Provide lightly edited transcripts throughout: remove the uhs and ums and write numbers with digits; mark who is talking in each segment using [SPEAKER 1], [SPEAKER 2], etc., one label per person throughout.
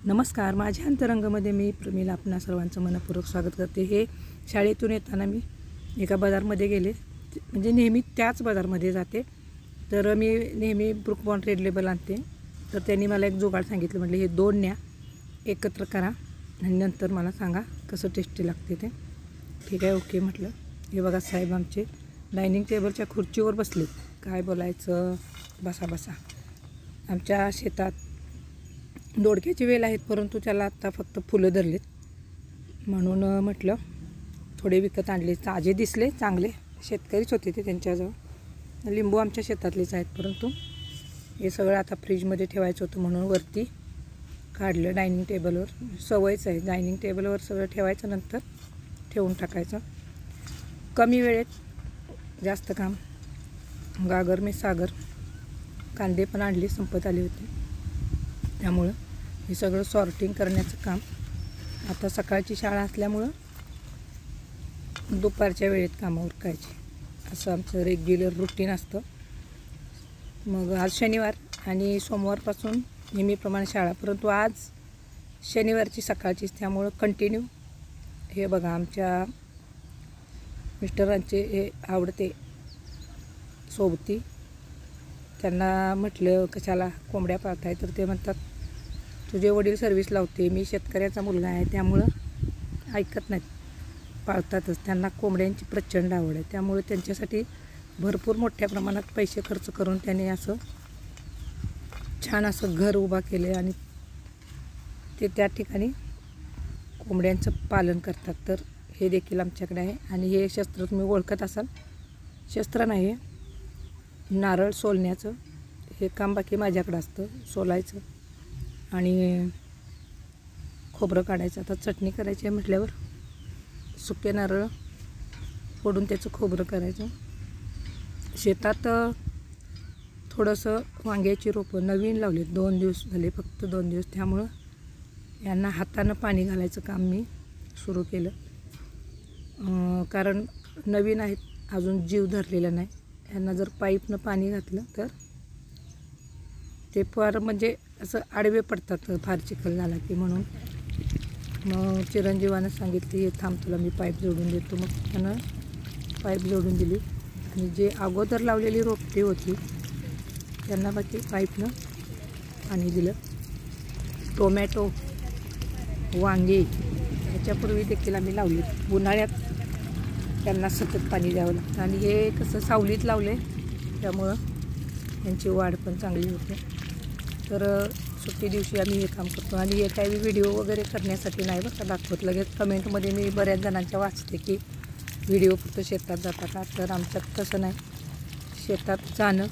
[SPEAKER 1] नमस्कार, माझ्या अंतरंगामध्ये मी प्रमिला आपणा सर्वांचं मनपूर्वक स्वागत करते। हे शाळेतून येताना मी एका बाजारमध्ये गेले, म्हणजे नेहमी त्याच बाजारमध्ये जाते। तर मी नेहमी ब्रुक बॉन्ड रेड लेबल आणते। तर त्यांनी मला एक जुगाड सांगितलं, म्हटले हे दोन न्या एकत्र करा आणि नंतर मला सांगा कसं टेस्टी लागते ते। ठीक आहे, ओके म्हटलं। हे बघा साहेब आमचे डायनिंग टेबलच्या खुर्चीवर बसले, काय बोलायचं, बसा बसा। आमच्या शेतात दोडक्याची वेल आहेत, परंतु त्याला आता फक्त फुलं धरलेत, म्हणून म्हटलं थोडे विकत आणले। ताजे दिसले, चांगले, शेतकरीच होते ते त्यांच्याजवळ। लिंबू आमच्या शेतातलेच आहेत, परंतु हे सगळं आता फ्रीजमध्ये ठेवायचं होतं, म्हणून वरती काढलं डायनिंग टेबलवर। सवयच आहे डायनिंग टेबलवर सगळं ठेवायचं, नंतर ठेवून टाकायचं। कमी वेळेत जास्त काम। गागर में सागर, कांदे पण आणले, संपत आले होते, त्यामुळं हे सगळं सॉर्टिंग करण्याचं काम। आता सकाळची शाळा असल्यामुळं दुपारच्या वेळेत कामावर उरकायचे, असं आमचं रेग्युलर रुटीन असतं। मग आज शनिवार आणि सोमवारपासून नेहमीप्रमाणे शाळा, परंतु आज शनिवारची सकाळचीच, त्यामुळं कंटिन्यू। हे बघा आमच्या मिस्टरांचे हे आवडते सोबती, त्यांना म्हटलं कशाला कोंबड्या पाळताय, तर ते म्हणतात तुझे वडील सर्व्हिस लावते, मी शेतकऱ्याचा मुलगा आहे, त्यामुळं ऐकत नाहीत, पाळतातच। त्यांना कोंबड्यांची प्रचंड आवड आहे, त्यामुळे त्यांच्यासाठी भरपूर मोठ्या प्रमाणात पैसे खर्च करून त्याने असं छान असं घर उभा केले आणि ते त्या ठिकाणी कोंबड्यांचं पालन करतात। तर हे देखील आमच्याकडे आहे। आणि हे शस्त्र तुम्ही ओळखत असाल, शस्त्र नाही आहे, नारळ सोलण्याचं हे काम बाकी माझ्याकडं असतं, सोलायचं आणि खोबरं काढायचं। आता चटणी करायची आहे म्हटल्यावर सुके नारळ फोडून त्याचं खोबरं करायचं। शेतात थोडंसं वांग्याची रोपं नवीन लावली, 2 दिवस झाले, फक्त 2 दिवस, त्यामुळं यांना हातानं पाणी घालायचं काम मी सुरू केलं। कारण नवीन आहेत, अजून जीव धरलेला नाही। यांना जर पाईपनं पाणी घातलं तर ते फार म्हणजे असं आडवे पडतात, फार चिखल झाला की, म्हणून मग चिरंजीवानं सांगितली हे थांब तुला मी पाईप जोडून देतो। मग त्यानं पाईप जोडून दिली आणि जे अगोदर लावलेली रोपटी होती त्यांना बाकी पाईपनं पाणी दिलं। टोमॅटो, वांगे याच्यापूर्वी देखील आम्ही लावली, उन्हाळ्यात त्यांना सतत पाणी द्यावं लागतं। आणि हे कसं सावलीत लावले, त्यामुळं यांची वाढ पण चांगली होते। तर सुट्टी दिवशी आम्ही हे काम करतो। आणि हे काही व्हिडिओ वगैरे करण्यासाठी नाही बरं का दाखवत, लगेच कमेंटमध्ये मी बऱ्याच जणांच्या वाचते की व्हिडिओ फक्त शेतात जाता का, तर आमच्यात तसं नाही, शेतात जाणं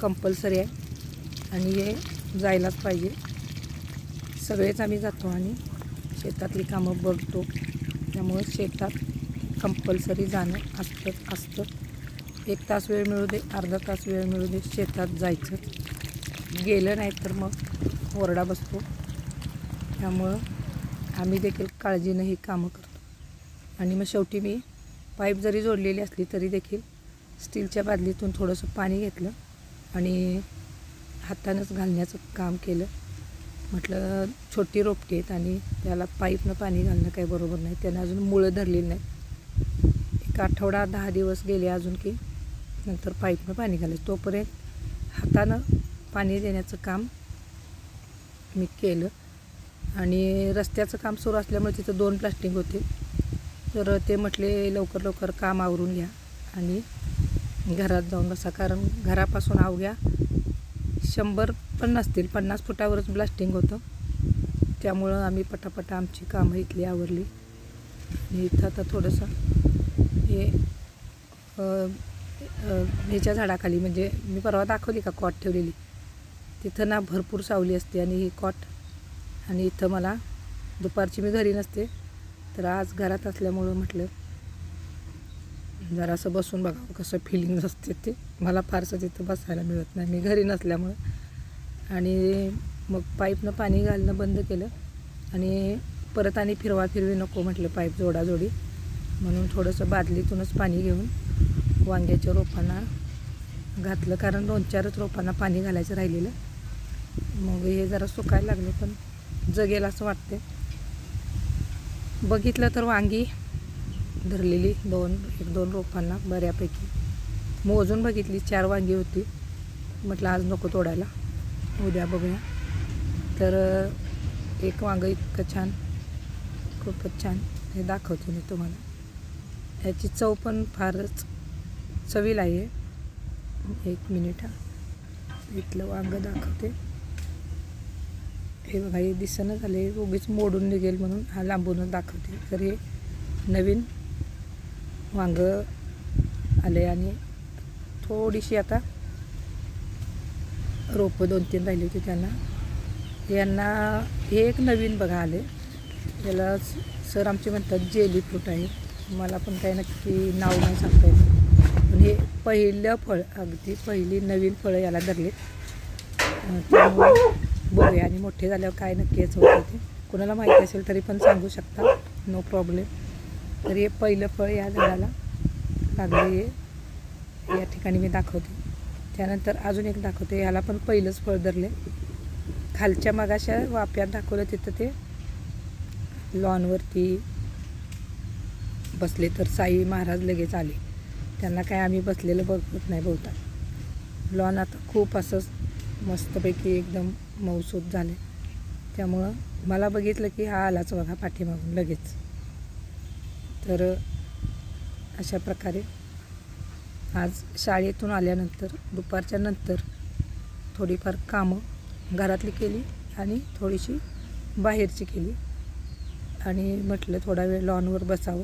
[SPEAKER 1] कंपल्सरी आहे आणि हे जायलाच पाहिजे। सगळेच आम्ही जातो आणि शेतातली कामं बघतो, त्यामुळं शेतात कंपल्सरी जाणं असतं। 1 तास वेळ मिळू दे, अर्धा तास वेळ मिळू दे, शेतात जायचं। गेलं नाही तर मग ओरडा बसतो, त्यामुळं आम्ही देखील काळजीनं ही कामं करतो। आणि मग शेवटी मी पाईप जरी जोडलेली असली तरी देखील स्टीलच्या बादलीतून थोडंसं पाणी घेतलं आणि हातानंच घालण्याचं काम केलं। म्हटलं छोटी रोपटी आहेत आणि त्याला पाईपनं पाणी घालणं काही बरोबर नाही, त्यानं अजून मुळं धरलेली नाहीत। 1 आठवडा 10 दिवस गेले अजून की नंतर पाईपनं पाणी घालायचं, तोपर्यंत हातानं पाणी देण्याचं काम मी केलं। आणि रस्त्याचं काम सुरू असल्यामुळे तिथं 2 प्लास्टिंग होते, तर ते म्हटले लवकर लवकर काम आवरून घ्या आणि घरात जाऊन बसा, कारण घरापासून अवघ्या 100 पण नसतील, 50 फुटावरच ब्लास्टिंग होतं, त्यामुळं आम्ही पटापटा आमची कामं इथली आवरली। आणि इथं आता थोडंसं हे ह्याच्या झाडाखाली, म्हणजे मी परवा दाखवली का कॉट ठेवलेली, तिथं ना भरपूर सावली असते आणि ही कॉट, आणि इथं मला दुपारची मी घरी नसते, तर आज घरात असल्यामुळं म्हटलं जरासं बसून बघावं कसं फिलिंग असते ते। मला फारसं तिथं बसायला मिळत नाही, मी घरी नसल्यामुळं। आणि मग पाईपनं पाणी घालणं बंद केलं आणि परत आणि फिरवी नको म्हटलं पाईप जोडाजोडी, म्हणून थोडंसं बादलीतूनच पाणी घेऊन वांग्याच्या रोपांना घातलं, कारण 2-4च रोपांना पाणी घालायचं राहिलेलं। मग हे जरा सुकायला लागलं, पण जगेल असं वाटते. बघितलं तर वांगी धरलेली एक दोन रोपांना बऱ्यापैकी मोजून बघितली, 4 वांगी होती. म्हटलं आज नको तोडायला, उद्या बघूया. तर एक वांगं इतकं छान, खूपच छान, हे दाखवते मी तुम्हाला. याची चव पण फारच चवीला आहे. 1 मिनिट इथलं वांगं दाखवते. हे बघा, हे दिसणं झाले, उगीच मोडून निघेल म्हणून हा लांबूनच दाखवते. तर हे नवीन वांगं आले आणि थोडीशी आता रोपं 2-3 राहिली होती यांना हे एक नवीन बघा आले. याला सर आमचे म्हणतात जेली फ्रूट आहे. मला पण काही नक्की नाव नाही सांगता येत, पण हे पहिलं फळ, अगदी पहिली नवीन फळं याला धरले. त्यामुळे बघूया आणि मोठे झाल्यावर काय नक्की याचं होतं ते कोणाला माहिती असेल तरी पण सांगू शकता, नो प्रॉब्लेम. तर हे पहिलं फळ या झाडाला लागले, या ठिकाणी मी दाखवते. त्यानंतर अजून एक दाखवते, याला पण पहिलंच फळ धरले. खालच्या मगाशा वाप्यात दाखवलं तिथं ते लॉनवरती बसले, तर साई महाराज लगेच आले. त्यांना काय आम्ही बसलेलं बघत नाही बहुता. लॉन आता खूप असं मस्तपैकी एकदम मौसूद झाले. त्यामुळं मला बघितलं की हा आलाच बघा पाठीमागून लगेच. तर अशा प्रकारे आज शाळेतून आल्यानंतर दुपारच्या नंतर थोडीफार कामं घरातली केली आणि थोडीशी बाहेरची केली आणि म्हटलं थोडा वेळ लॉनवर बसावं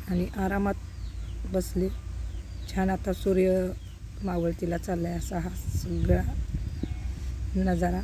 [SPEAKER 1] आणि आरामात बसले. छान आता सूर्य मावळतीला चालला आहे, असा हा सगळा नजारा